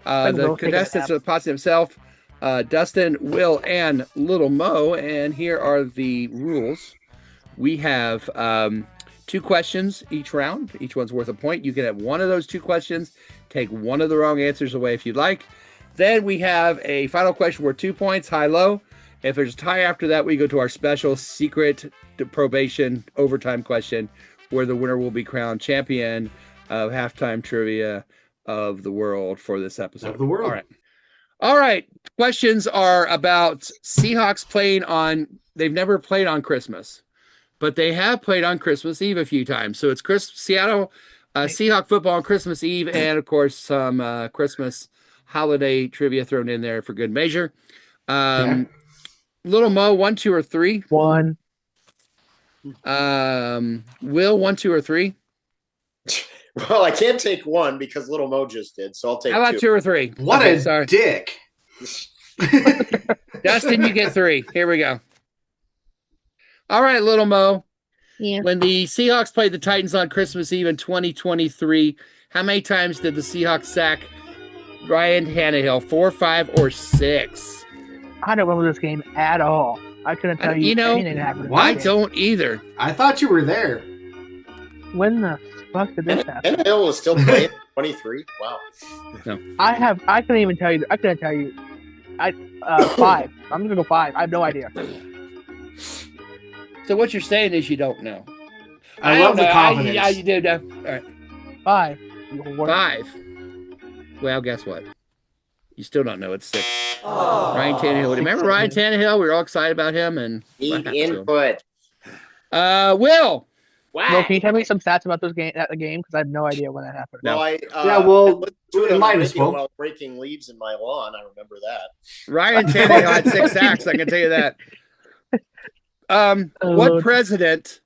The contestants are the posse himself, Dustin, Will, and Little Mo. And here are the rules. We have 2 questions each round. Each one's worth a point. You can have one of those 2 questions. Take one of the wrong answers away if you'd like. Then we have a final question worth 2 points, high-low. If there's a tie after that, we go to our special secret probation overtime question where the winner will be crowned champion of halftime trivia of the world for this episode. Of the world. All right. Questions are about Seahawks playing on, they've never played on Christmas, but they have played on Christmas Eve a few times. So it's Seattle Seahawk football on Christmas Eve, and of course some Christmas holiday trivia thrown in there for good measure. Little Mo, 1, 2, or 3? 1. Will, 1, 2, or 3? Well, I can't take 1 because Little Mo just did, so I'll take 2. How about 2 or 3? What a dick. Dustin, you get 3. Here we go. All right, Little Mo. Yeah. When the Seahawks played the Titans on Christmas Eve in 2023, how many times did the Seahawks sack Ryan Tannehill? 4, 5, or 6? I don't remember this game at all. I couldn't tell you anything that happened. I don't either. I thought you were there. When the fuck did this happen? Tannehill was still playing 23. Wow. No. I couldn't even tell you. I couldn't tell you. 5. I'm gonna go 5. I have no idea. So what you're saying is you don't know. I love the confidence. Yeah, you do know. All right. 5. 5. Well, guess what? You still don't know. It's 6. Ryan Tannehill. Remember Ryan Tannehill? We were all excited about him. And Need input. Will. Wow. Well, can you tell me some stats about the game? Because I have no idea when that happened. Well, I might as well. While breaking leaves in my lawn, I remember that. Ryan Tannehill had 6 sacks. I can tell you that. What president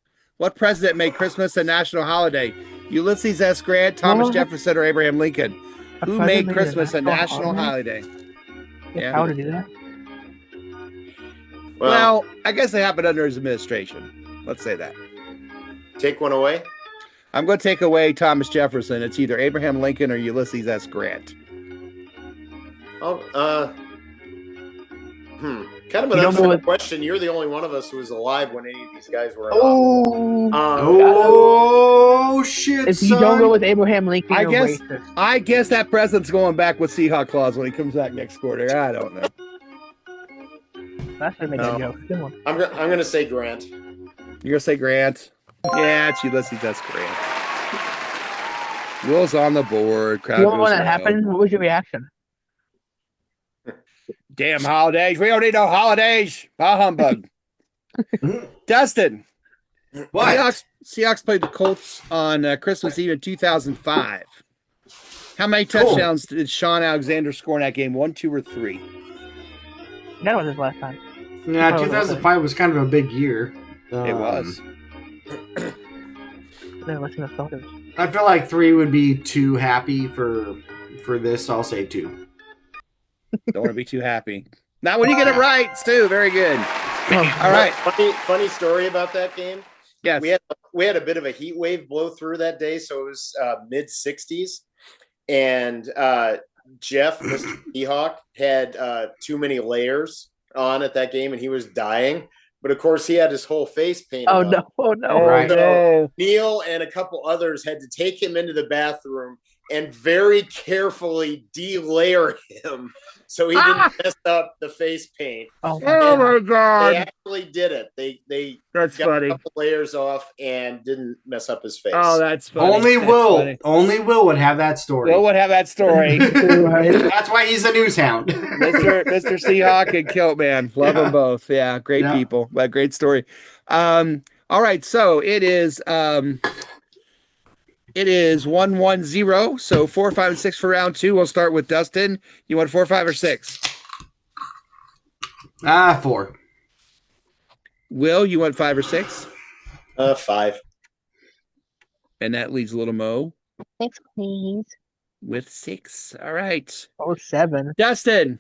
made Christmas a national holiday? Ulysses S. Grant, Thomas Jefferson, or Abraham Lincoln? Who made Christmas a national holiday? Yeah. How to do that? Well, I guess it happened under his administration. Let's say that. Take one away. I'm going to take away Thomas Jefferson. It's either Abraham Lincoln or Ulysses S. Grant. Kind of an unfair question. You're the only one of us who was alive when any of these guys were alive. Shit! If you don't go with Abraham Lincoln, you're racist. I guess that president's going back with Seahawk Claus when he comes back next quarter. I don't know. That's gonna make a joke. Good one. I'm gonna say Grant. You're gonna say Grant? Yeah, it's Ulysses S. Grant. Will's on the board. Crowd You know when that happened? What was your reaction? Damn holidays. We don't need no holidays. Bah humbug. Dustin. What? Seahawks played the Colts on Christmas Eve in 2005. How many touchdowns did Sean Alexander score in that game? 1, 2, or 3? That was his last time. Yeah, 2005 was kind of a big year. It was. I feel like 3 would be too happy for this. I'll say 2. Don't want to be too happy. Not when you get it right, Stu. Very good. All right. Funny story about that game. Yes. We had a bit of a heat wave blow through that day, so it was mid 60s, and Jeff, Mr. Seahawk, had too many layers on at that game, and he was dying. But of course, he had his whole face painted. Oh no! Right. So Neil and a couple others had to take him into the bathroom and very carefully de-layer him so he didn't mess up the face paint. Oh my God! They actually did it. They that's got funny. a couple layers off and didn't mess up his face. Oh, that's funny. Only Will would have that story. Will would have that story. That's why he's a news hound. Mr. Seahawk and Kilt, man. Love them both. Yeah, great people. But great story. All right, so it is 1-1-0. So 4, 5, and 6 for round 2. We'll start with Dustin. You want 4, 5, or 6? 4. Will, you want 5 or 6? 5. And that leaves Little Mo 6, please. with 6. All right. 7. Dustin.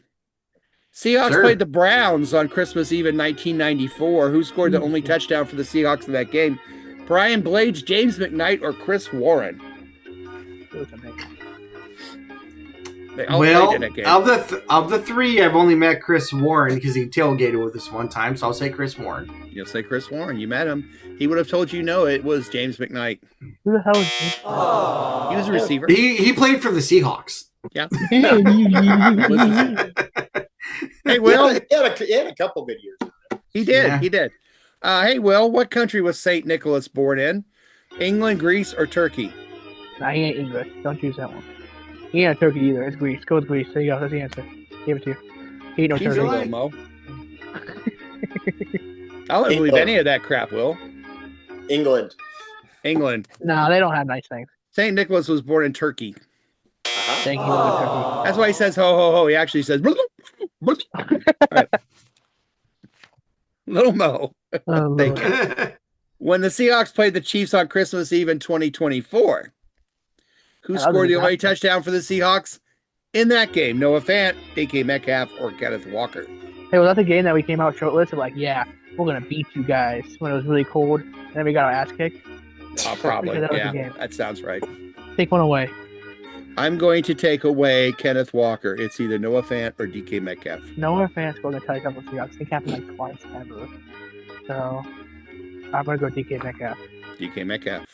Seahawks played the Browns on Christmas Eve in 1994. Who scored the only touchdown for the Seahawks in that game? Brian Blades, James McKnight, or Chris Warren? Well, of the three, I've only met Chris Warren because he tailgated with us one time, so I'll say Chris Warren. You'll say Chris Warren. You met him. He would have told you no, it was James McKnight. Who the hell is he? He was a receiver. He played for the Seahawks. Yeah. Hey, Will. He had a couple good years. He did. Yeah. He did. Hey, Will, what country was St. Nicholas born in? England, Greece, or Turkey? Nah, he ain't English. Don't choose that one. He ain't Turkey either. It's Greece. Go with Greece. There you go. That's the answer. Give it to you. He ain't no Turkey. Right. Mo. I don't believe any of that crap, Will. England. No, they don't have nice things. St. Nicholas was born in Turkey. Thank you, Turkey. That's why he says ho, ho, ho. He actually says... Right. Little Mo. Thank you. When the Seahawks played the Chiefs on Christmas Eve in 2024, who scored the only touchdown for the Seahawks in that game? Noah Fant, DK Metcalf, or Kenneth Walker? Hey, was that the game that we came out shortlisted? Like, yeah, we're going to beat you guys when it was really cold, and then we got our ass kicked? Probably, yeah. That sounds right. Take one away. I'm going to take away Kenneth Walker. It's either Noah Fant or DK Metcalf. Noah Fant scored a touchdown for the Seahawks. I think it happened like twice ever. So, I'm going to go DK Metcalf. DK Metcalf.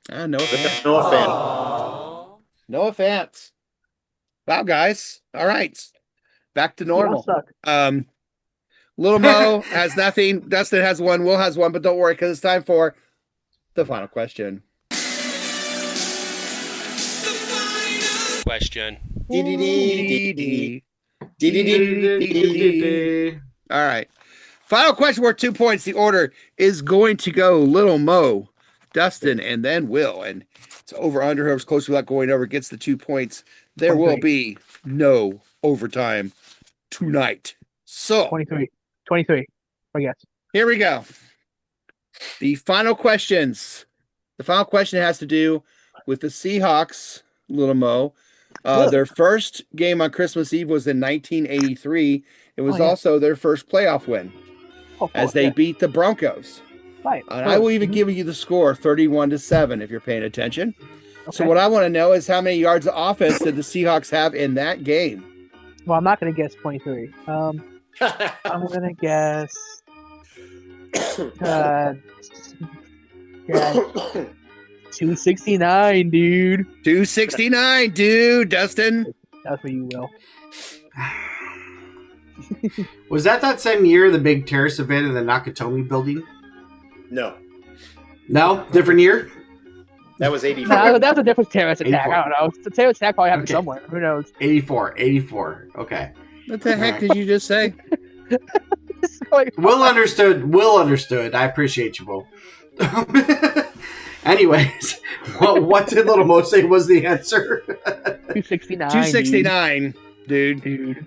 Noah Fant. Noah Fant. Wow, guys. All right. Back to normal. Little Mo has nothing. Dustin has one. Will has one. But don't worry, because it's time for the final question. All right. Final question worth 2 points. The order is going to go Little Mo, Dustin, and then Will. And it's over under. Whoever's close without going over gets the 2 points. There will be no overtime tonight. So 23, I guess. Here we go. The final questions. The final question has to do with the Seahawks, Little Mo. Their first game on Christmas Eve was in 1983. It was also their first playoff win as they beat the Broncos. Right. And I will even give you the score, 31-7, if you're paying attention. Okay. So what I want to know is how many yards of offense did the Seahawks have in that game? Well, I'm not going to guess 23. I'm going to guess 269, dude. 269, dude. Dustin? That's for you, Will. Was that same year, the big terrace event in the Nakatomi building? No. No? Different year? That was 84. No, that was a different terrorist attack. 84. I don't know. The terrorist attack probably happened somewhere. Who knows? 84. Okay. What the heck did you just say? Will understood. I appreciate you, Will. Anyways, what did Little Mo say was the answer? 269. 269, dude.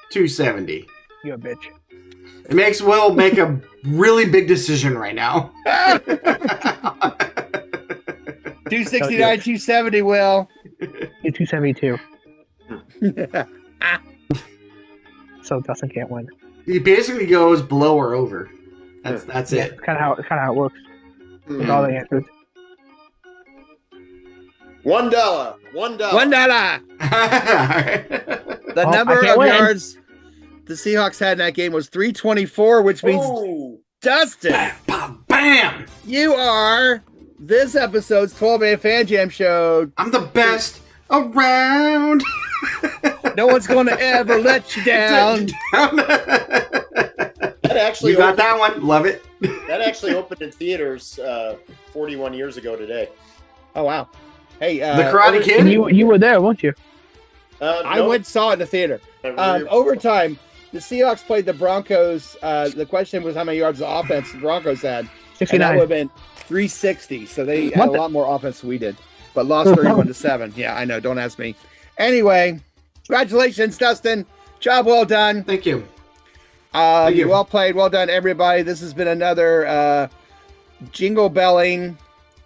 270. You're a bitch. It makes Will make a really big decision right now. 269, 270, Will. 272. So Dustin can't win. He basically goes below or over. That's it. It's kind of how it works. With all the answers. $1. The number of yards the Seahawks had in that game was 324, which means Dustin, bam! You are this episode's 12-man Fan Jam show. I'm the best around. No one's going to ever let you down. That actually you got that one. Love it. That actually opened in theaters 41 years ago today. Oh, wow. Hey, The Karate Kid? You were there, weren't you? I went and saw it in the theater. Overtime, the Seahawks played the Broncos. The question was how many yards of offense the Broncos had. 69. And that would have been 360. So they had a lot more offense than we did. But lost 31-7. Yeah, I know. Don't ask me. Anyway, congratulations, Dustin. Job well done. Thank you. Thank you. Well played. Well done, everybody. This has been another jingle belling,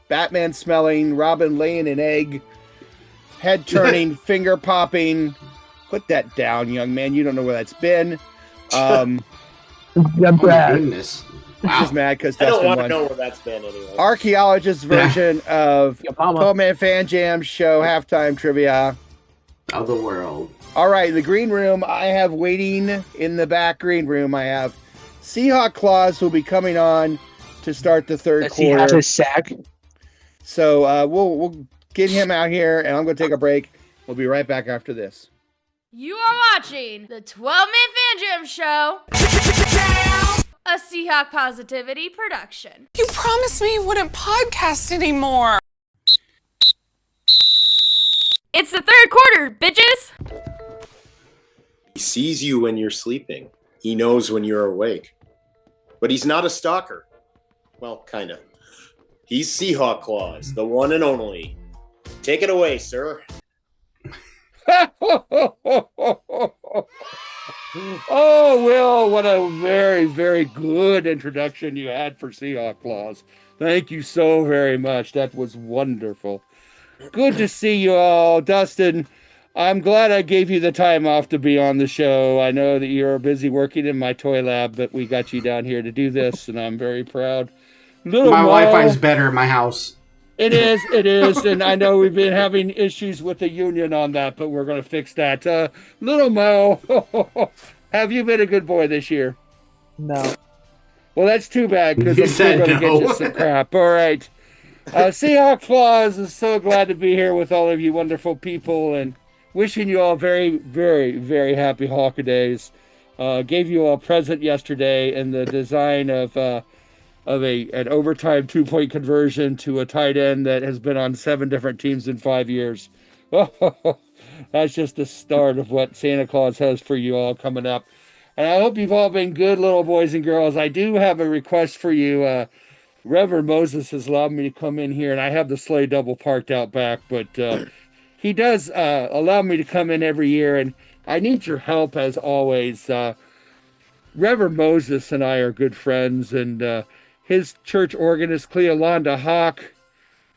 Batman smelling, Robin laying an egg, head turning, finger popping. Put that down, young man. You don't know where that's been. Oh my goodness. He's just mad because I don't Dustin want to won. know where that's been anyway. Archaeologist's version of 12 Man Fan Jam Show halftime trivia of the world. All right, in the green room, I have waiting in the back green room. I have Seahawk Claus, who will be coming on to start the third quarter. Does he have his sack? So we'll get him out here, and I'm going to take a break. We'll be right back after this. You are watching the 12 Man Fan Jam Show, a Seahawk Positivity production. You promised me you wouldn't podcast anymore. It's the third quarter, bitches! He sees you when you're sleeping. He knows when you're awake. But he's not a stalker. Well, kind of. He's Seahawk Claus, the one and only. Take it away, sir. Oh, Will, what a very, very good introduction you had for Seahawk Claus. Thank you so very much. That was wonderful. Good to see you all. Dustin, I'm glad I gave you the time off to be on the show. I know that you're busy working in my toy lab, but we got you down here to do this, and I'm very proud. My Wi-Fi is better in my house. It is, and I know we've been having issues with the union on that, but we're going to fix that. Little Mo, have you been a good boy this year? No. Well, that's too bad, because I'm still going to get you some crap. All right. Seahawk Claus is so glad to be here with all of you wonderful people, and wishing you all very, very, very happy Hawkidays. Gave you all a present yesterday in the design of an overtime 2-point conversion to a tight end that has been on 7 different teams in 5 years. That's just the start of what Santa Claus has for you all coming up. And I hope you've all been good little boys and girls. I do have a request for you. Reverend Moses has allowed me to come in here, and I have the sleigh double parked out back, but he does allow me to come in every year, and I need your help as always. Reverend Moses and I are good friends, and his church organist, Cleolanda Hawk,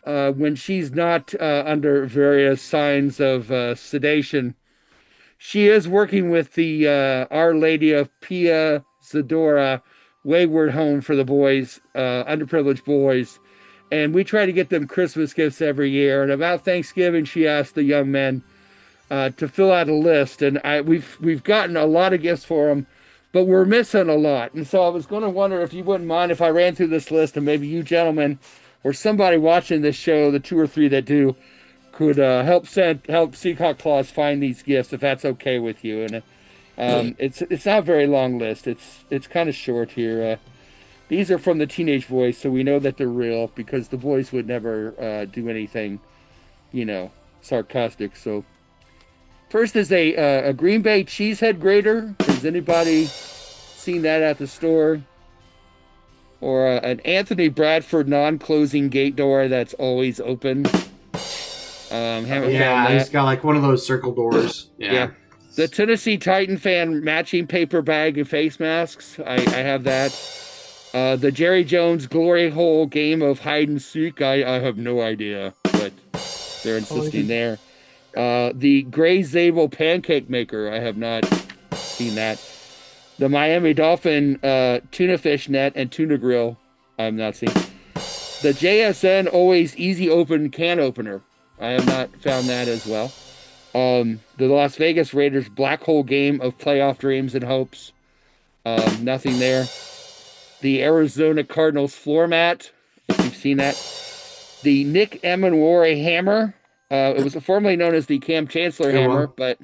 when she's not under various signs of sedation, she is working with the Our Lady of Pia Zadora Wayward Home for the boys, underprivileged boys. And we try to get them Christmas gifts every year. And about Thanksgiving, she asked the young men to fill out a list. And we've gotten a lot of gifts for them, but we're missing a lot. And so I was going to wonder if you wouldn't mind if I ran through this list, and maybe you gentlemen or somebody watching this show, the 2 or 3 that do, could help Seahawk Claus find these gifts, if that's okay with you. And it's not a very long list. It's kind of short here. These are from the teenage boys, so we know that they're real, because the boys would never do anything, sarcastic. So first is a Green Bay cheesehead grater. Has anybody seen that at the store? Or an Anthony Bradford non-closing gate door that's always open. He's got like one of those circle doors. Yeah. The Tennessee Titan fan matching paper bag and face masks. I have that. The Jerry Jones glory hole game of hide and seek. I have no idea, but they're insisting there. The Gray Zabel pancake maker. I have not seen that. The Miami Dolphin tuna fish net and tuna grill. I have not seen. The JSN always easy open can opener. I have not found that as well. The Las Vegas Raiders black hole game of playoff dreams and hopes. Nothing there. The Arizona Cardinals floor mat, if you've seen that. The Nick Emanwari hammer. It was formerly known as the Cam Chancellor hammer, but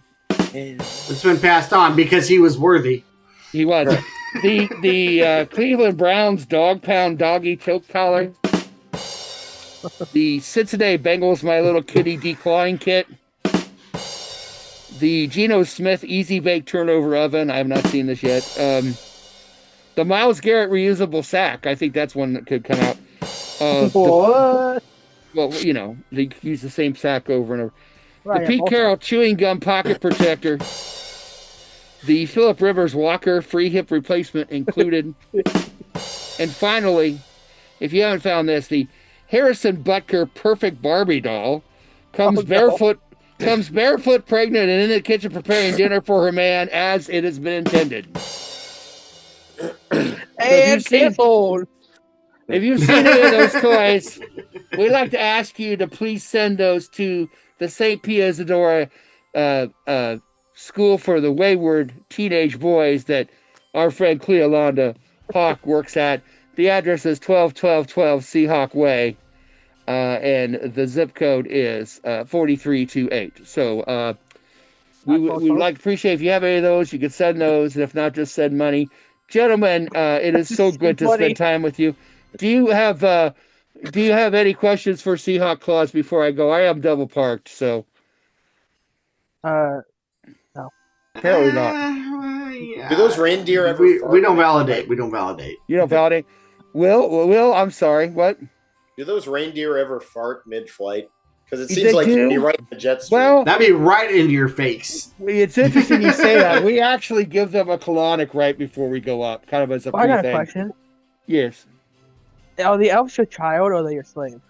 it's been passed on because he was worthy. He was. The Cleveland Browns dog pound doggy choke collar. The Cincinnati Bengals My Little Kitty declawing kit. The Geno Smith Easy Bake Turnover Oven. I have not seen this yet. The Myles Garrett reusable sack. I think that's one that could come out. What? They use the same sack over and over. Right, the Pete Carroll chewing gum pocket protector. The Phillip Rivers Walker free hip replacement included. And finally, if you haven't found this, the Harrison Butker perfect Barbie doll comes barefoot, pregnant, and in the kitchen preparing dinner for her man as it has been intended. Hey, And canceled. If you've seen any of those toys, we'd like to ask you to please send those to the St. Pia Isadora School for the Wayward Teenage Boys that our friend Cleolanda Hawk works at. The address is 121212 Seahawk Way, and the zip code is 4328. So we'd like to appreciate if you have any of those, you could send those, and if not, just send money. Gentlemen, it is so good to spend time with you. Do you have any questions for Seahawk Claus before I go? I am double parked, so. No. Apparently not. Yeah. Do those reindeer ever? We don't validate. We don't validate. You don't validate. Will, I'm sorry. What? Do those reindeer ever fart mid-flight? Because it They seems like do. you'd be right in the jet stream. Well, That'd be right into your face. it's interesting you say that. We actually give them a colonic right before we go up, kind of as a I got a pre-thing. question. Yes. Are the elves your child or are they your slave?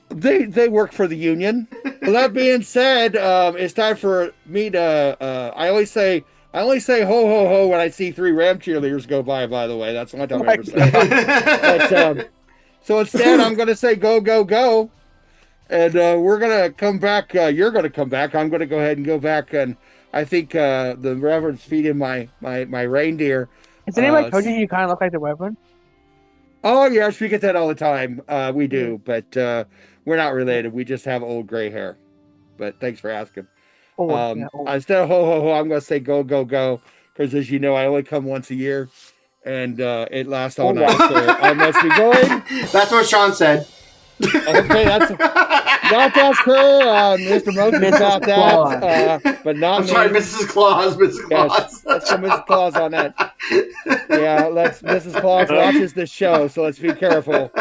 They work for the union. Well, that being said, it's time for me to. I only say ho ho ho when I see 3 Ram cheerleaders go by. By the way, that's the only time I ever say that. But, so instead, I'm going to say go go go, and we're going to come back. You're going to come back. I'm going to go ahead and go back, and I think the Reverend's feeding my reindeer. Has anybody told you kind of look like the Reverend? Oh yes, we get that all the time. We do, but we're not related. We just have old gray hair. But thanks for asking. Instead of ho ho ho, I'm going to say go go go, because as you know, I only come once a year, and it lasts all night. So I must be going. That's what Sean said. Okay, that's not ask her, Mr. Moses about that, but not I'm me. sorry, Mrs. Claus. Mrs. Claus. Yes, let's go Mrs. Claus on that. Yeah, Mrs. Claus watches this show, so let's be careful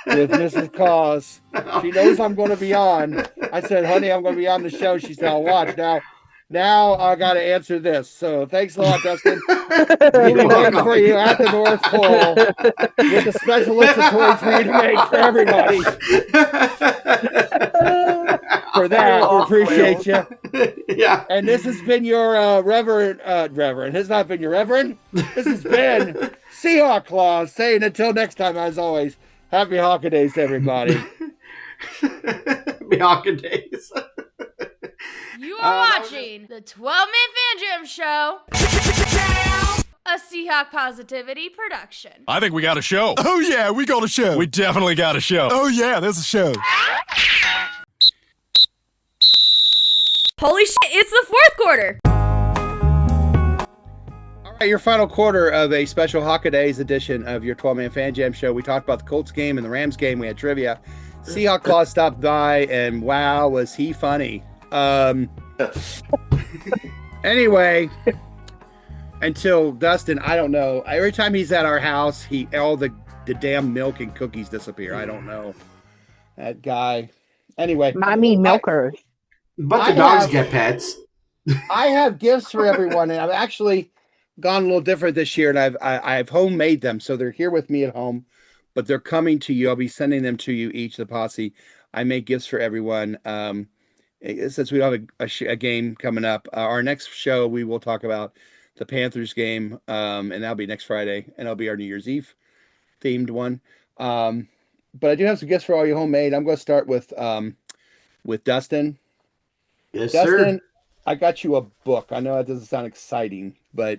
with Mrs. Claus. She knows I'm going to be on. I said, honey, I'm going to be on the show. She said, I'll watch. Now I got to answer this. So thanks a lot, Dustin. We'll be waiting for you at the North Pole with a special list of toys for you to make for everybody. For that, we appreciate you. Yeah. And this has been your Reverend. This has not been your Reverend. This has been Seahawk Claus saying until next time, as always, happy Hawkidays to everybody. Happy Hawkidays. You are watching the 12-Man Fan Jam Show, a Seahawk Positivity production. I think we got a show. Oh, yeah, we got a show. We definitely got a show. Oh, yeah, there's a show. Holy shit, it's the fourth quarter. All right, your final quarter of a special Hawkidays edition of your 12-Man Fan Jam Show. We talked about the Colts game and the Rams game. We had trivia. Seahawk Claus stopped by, and wow, was he funny. Anyway, until Dustin, I don't know. Every time he's at our house, all the damn milk and cookies disappear. I don't know. That guy. Anyway. I mean milkers. But the dogs get pets. I have gifts for everyone, and I've actually gone a little different this year, and I've homemade them. So they're here with me at home, but they're coming to you. I'll be sending them to you each, the posse. I make gifts for everyone. Since we have a game coming up, our next show, we will talk about the Panthers game, and that'll be next Friday, and it'll be our New Year's Eve themed one. But I do have some gifts for all you homemade. I'm going to start with Dustin. Yes, Dustin, sir. I got you a book. I know that doesn't sound exciting, but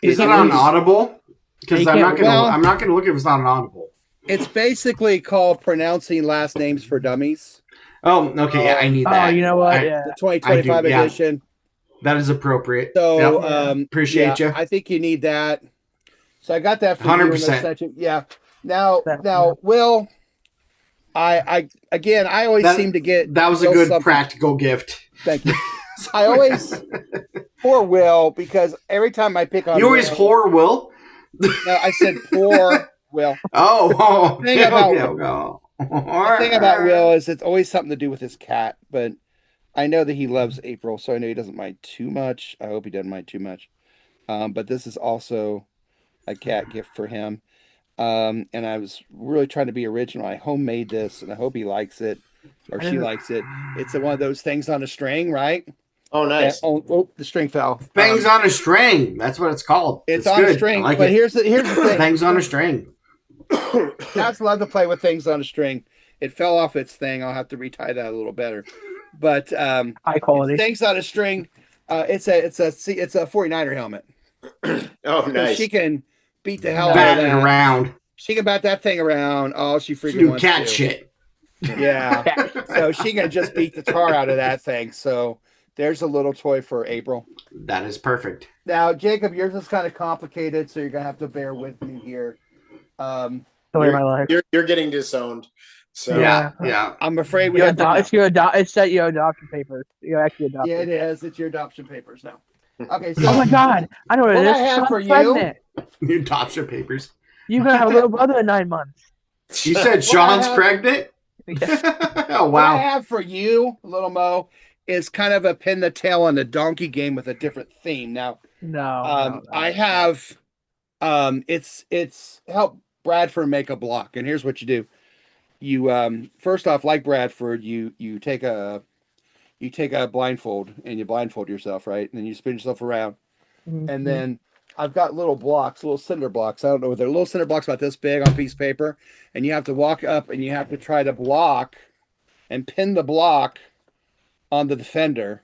is it on Audible? Because I'm not gonna look if it's not on Audible. It's basically called Pronouncing Last Names for Dummies. Oh, okay. Yeah, I need that. Oh, you know what? The 2025 edition. That is appropriate. So, appreciate you. I think you need that. So I got that for 100%. you. Yeah. Now, Will, I always seem to get that was a good practical gift. Thank you. I always poor Will, because every time I pick on you always whore Will. No, I said poor Will. Oh, the thing about Will is it's always something to do with his cat, but I know that he loves April, so I know he doesn't mind too much. I hope he doesn't mind too much. But this is also a cat gift for him. And I was really trying to be original. I homemade this, and I hope he likes it or she likes it. It's one of those things on a string, right? Oh, nice. The string fell. Fangs on a string. That's what it's called. It's on a string. But here's the thing. Fangs on a string. Cats love to play with things on a string. It fell off its thing. I'll have to retie that a little better. But high quality things on a string. It's a 49er helmet. Oh, nice. So she can beat the hell out of that. Around. She can bat that thing around. Oh, she freaking wants cat to. Shit. Yeah. So she can just beat the tar out of that thing. So there's a little toy for April. That is perfect. Now, Jacob, yours is kind of complicated, so you're gonna have to bear with me here. You're getting disowned. So yeah. I'm afraid we it's your adoption papers. You're actually adopted. Yeah, it is. It's your adoption papers now. Okay. So oh my God, I know what it is. I have for pregnant. you. Your adoption papers. You're gonna have a little brother in 9 months. You said Sean's pregnant? Oh, wow. What I have for you, little Mo, is kind of a pin the tail on the donkey game with a different theme. Now, I have, it's help Bradford make a block. And here's what you do. You, first off, like Bradford, you take a blindfold and you blindfold yourself, right? And then you spin yourself around. Mm-hmm. And then I've got little blocks, little cinder blocks. I don't know what they're little cinder blocks about this big on a piece of paper. And you have to walk up and you have to try to block and pin the block on the defender.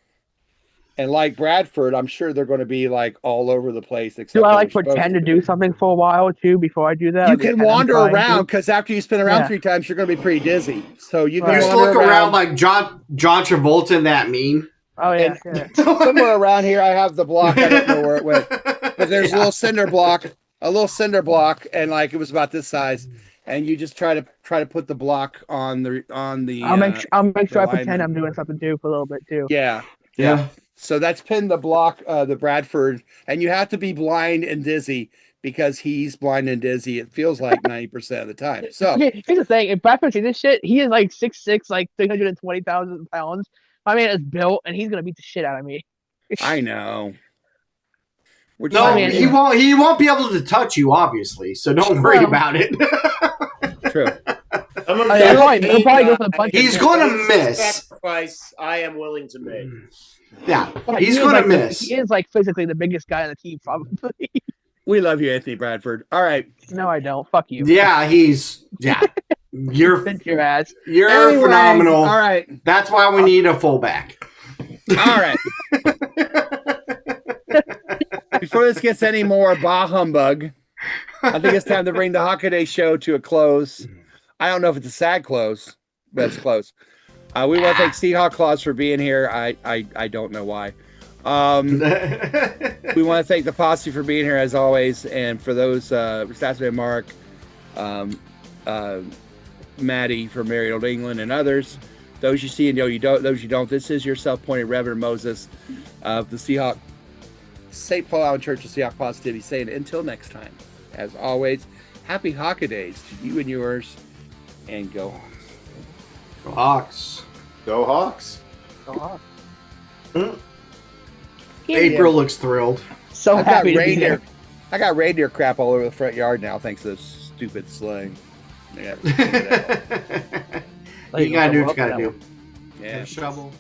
And like Bradford, I'm sure they're going to be like all over the place. Do I like pretend to do something for a while too before I do that? You can wander around because after you spin around 3 times, you're going to be pretty dizzy. So you can just look around like John Travolta in That Meme. Oh yeah. Somewhere around here, I have the block. I don't know where it went, but there's a little cinder block, and like it was about this size. And you just try to put the block on the. I'll make sure I pretend I'm doing something too for a little bit too. Yeah. So that's pin the block, the Bradford, and you have to be blind and dizzy because he's blind and dizzy. It feels like 90% of the time. So here's the thing: if Bradford sees this shit, he is like 6'6", like 320,000 pounds. My man is built, and he's gonna beat the shit out of me. I know. He won't be able to touch you, obviously. So don't worry about it. True. He's going to miss. Sacrifice I am willing to make. Yeah, he's going to miss. He is like physically the biggest guy on the team, probably. We love you, Anthony Bradford. All right. No, I don't. Fuck you. Yeah, You're your ass. You're phenomenal. All right. That's why we need a fullback. All right. Before this gets any more bah humbug, I think it's time to bring the Hawkiday show to a close. I don't know if it's a sad close, but it's close. We want to thank Seahawk Claus for being here. I don't know why. We want to thank the posse for being here as always, and for those Statsman Mark, Maddie from Merry Old England, and others. Those you see and those you don't. This is your self-appointed Reverend Moses of the Seahawk St. Paul Allen Church of Seahawk Positivity, saying until next time, as always, happy Hawkidays to you and yours, and go Hawks. Go Hawks. Go Hawks. Go Hawks. April looks thrilled. So happy to be here. I got reindeer crap all over the front yard now, thanks to this stupid slang. You gotta do what you gotta do. Yeah. Shovel.